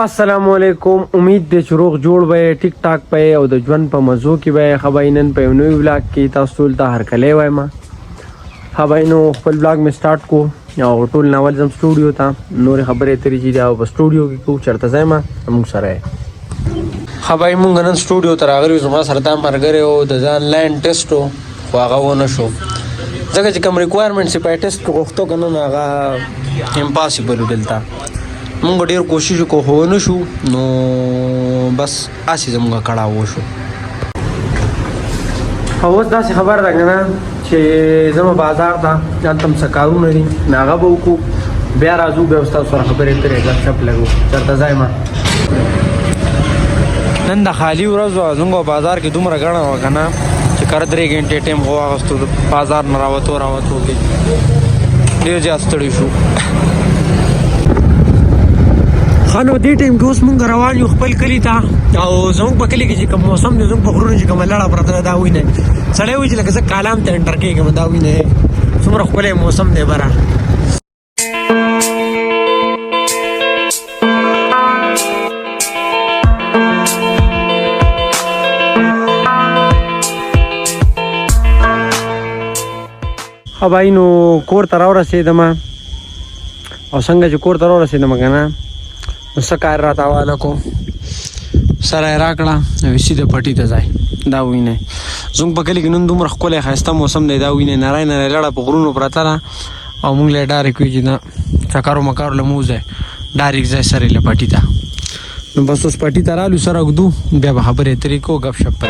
السلام علیکم. امید دې چې روغ جوړ به ټیک ټاک به او د ژوند په مزو کې به خبرینن په یو نوی ولاګ کې تاسو ټول ته هرکلی وایم. خبرینو خپل ولاګ مې سٹارټ کو او ټول ناول زم سټوډیو ته نور خبرې ترې چې دا په سټوډیو کې کو چرته ځم موږ سره خبرې مونږ نن سټوډیو ته راغلي زما سره دا مرګره او د آنلاین ټیسټو خو هغه ونه شو ځکه چې کوم ریکوایرمنټس په ټیسټ کې غوښتو کنه هغه امپاسیبل ودلته مونږ ډیر کوشش وکړو خو نه شو نو بس اسی زموږ کړه وشو. اوس داسې خبر ده کنه چې زموږ بازار ته جانتم سکارونه دي ناغه به وکړو بیا راځو بیا تاسو سره خبرې ترې ګپ لګو چرته ځای ما نن د خالی ورځ زموږ بازار کې دومره غاڼه وکنه چې کار 3 غنټې ټیم هو واغستو بازار نه راوته کې ډیر زیات ستړي شو. خانو دې ټیم کې اوس مونږ روان یو خپل کلی ته او زموږ په کلی کې چې کوم موسم دی زموږ په غرونو چې کوم لړه پرته دا وینه سړی وایي چې لکه زه کالام ته انټر کېږم دا وینه څومره ښکلی موسم دی بره. ابای نو کور ته راورسېدم او څنګه چې کور ته راورسېدم که نه نو څه کار راته حواله کو سره یې راکړه او سیده پټي ته ځای دا وینئ زموږ په کلي کې نن دومره ښکلی ښایسته موسم دی دا وینئ نری نری لړه په غرونو پرته ده او موږ له یې ډارېک وي چې نه چکرو مکارو له موځی ډارېک ځای سره یې له پټي ته نو بس اوس پټي ته رالو سره اوږدو بیا به خبرې اترې کوو ګپ شپ په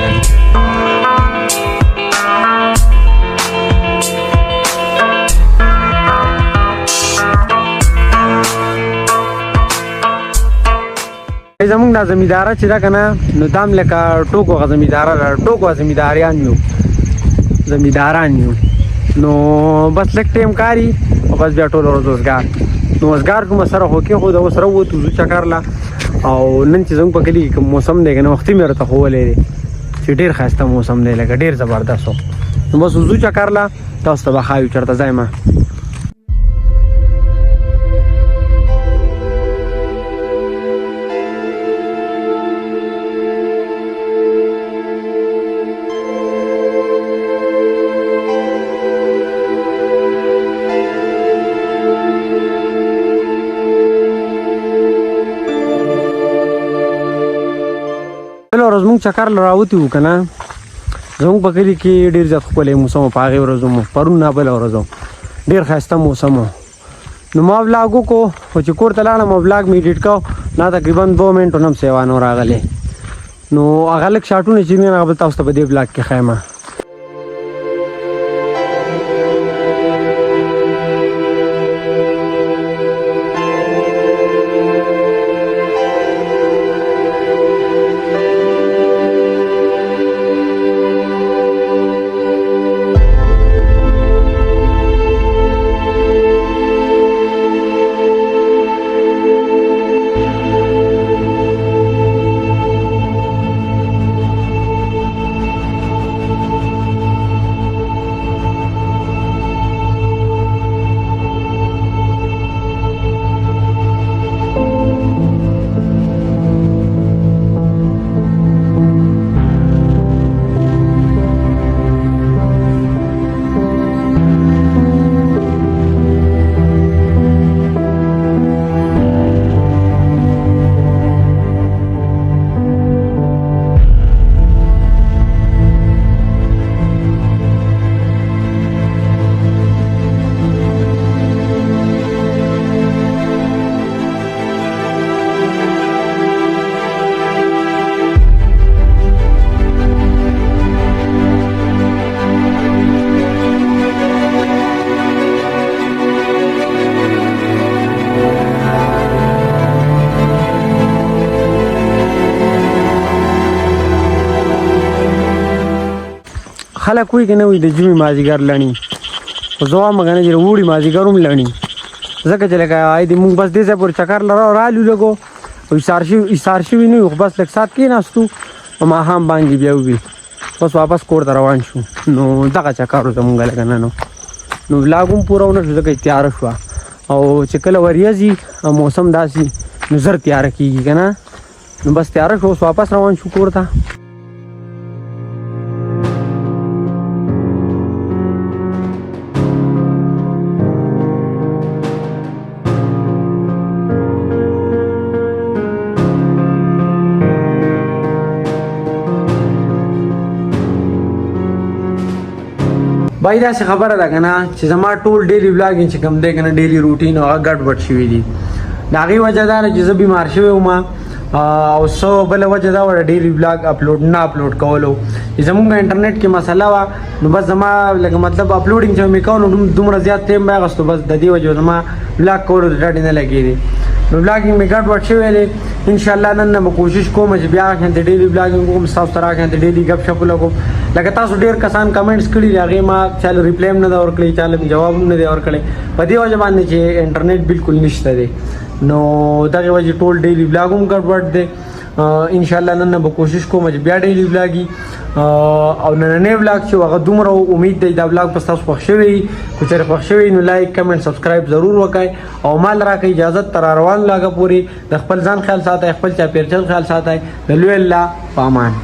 زمونږ دا زمینداره چې ده که نه نو دا هم لکه ټوکو هغه زمینداره ده ټوکو زمینداریان یو زمینداران یو نو بس لږ ټیم کاري او بس بیا ټوله ورځ وزګار نو وزګار کومه سره خو کېښود اوس راووتو ځو چکر له او نن چې زموږ په کلي کې کوم موسم دی که نه وختي مې راته ښوولی دی چې ډېر ښایسته موسم دی لکه ډېر زبردست و نو بس ځو چکر له تاسو ته به ښایو چېرته ځای ما ورځ مونږ چکر له راوتي وو که نه زموږ په کلي کې ډېر زیات ښکلی موسم و په هغې ورځو مو پرون نه بله ورځ و ډېر ښایسته موسم و نو ما ولاګ وکړو خو چې کور ته لاړم او ولاګ مې ایډیټ کړو نه تقریبا 2 منټو نه هم سیوا نه راغلی نو هغه لږ شاټونه چې دي هغه به تاسو ته په دې ولاګ کې ښیم. خلک وایي که نه وایي د ژمي مازدیګر لڼي خو زه وایم که نه چې د اوړي مازدیګر هم لڼي ځکه چې لکه موږ بس دې ځای پورې چکر رالو لږ او ایسار شوي نه یو خو بس لږ ساعت کېناستو او ماښام باندې بیا وي بس واپس کور ته روان شو نو دغه چکر و زمونږ لکه نه نو ولاګ هم پوره ونه شو ځکه تیاره شوه او چې کله وریځي موسم داسې نو زر تیار کیږي کنه. نو بس تیار شو واپس روان شو کور ته. بای دا څه خبره ده کنه چې زما ټول ډیلی ولاګینګ چې کوم دی کنه ډیلی روټین او ګډوډ شوی دی. دا غي وجه دا چې زه بیمار شوی وم او سو بل وجه دا وړ ډیلی ولاګ اپلوډ نه اپلوډ کولو. زمونږ انټرنیټ کې مسله وا نو بس زما لکه مطلب اپلوډینګ چې مې کوو دومره زیات ټیم به غوښتو بس د دې وجه زما ولاګ کولو د ډاډ نه لګیږي. نو ولاګینګ مې ګډوډ شوی دی. ان شاء الله نن به کوشش کوم چې بیا د ډیلی ولاګینګ کوم تاسو سره د ډیلی غب شپ لګوم. لکه تاسو ډیر کسان کمنټس کړي دي هغه ما چاله ریپلایم نه دا ورکړي چاله جواب نه دی ورکړي په دې وجه باندې چې انټرنیټ بالکل نشته دی. نو دغه وجه ټول ډیلی ولاګوم ګډوډ دی. ان شاء الله نن به کوشش کوم چې بیا ډیلی ولاګي او نن ولاګ چې هغه دومره امید دی دا ولاګ پس تاسو خوښ شوی کو چې خوښ شوی نو لایک کمنټ سبسکرایب ضرور وکړئ او مال راکې اجازه تر روان لاګه پوری د خپل ځان خیال ساتئ خپل چا پیرچل خیال ساتئ د لوی الله پامان.